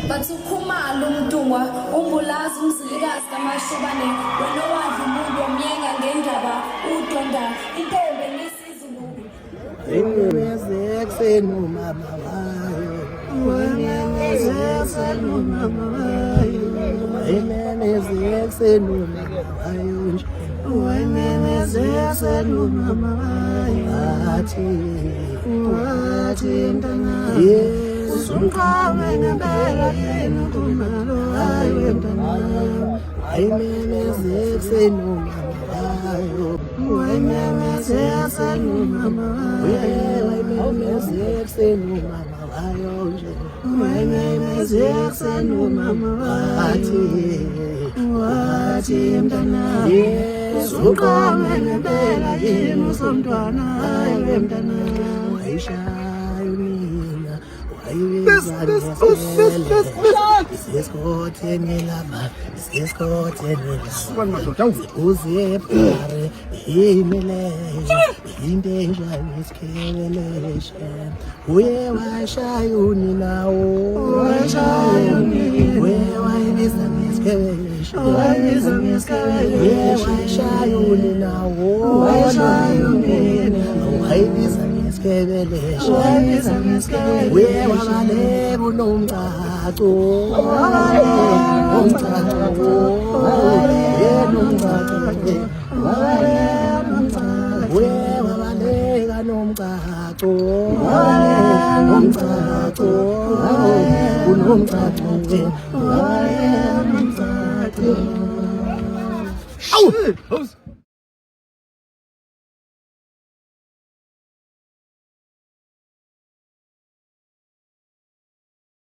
bathukhumala umdungwa umbulazi umzilikazi kamashobane wena wadla umuntu wamyenga ngendaba udonda intombi ngesizulu Ekuseni umama wayo, ekuseni umama wayo, ekuseni umama wayo nje, ekuseni umama wayo, wathi mntana, usuqhawe ngempela yena kumalo wayo mntana, ekuseni umama wayo, ekuseni umama wayo. Ekuseni umama wayo nje, ekuseni umama wathi mntana, usuqhawe ngempela yini usomntwana hayi mntana, wayishaya unina Isesikhotheni lapha, isesikhotheni lapha, uzepare imeleje, into enjani isikheleleshe, uye washaya uninawo, uye wayibiza ngesikheleleshe, uye washaya uninawo, wayibiza ngesikheleleshe, uye wabaleka unomcaco, umcaco, yena umcaco, uye wabaleka nomcaco, umcaco, unomcaco, umcaco.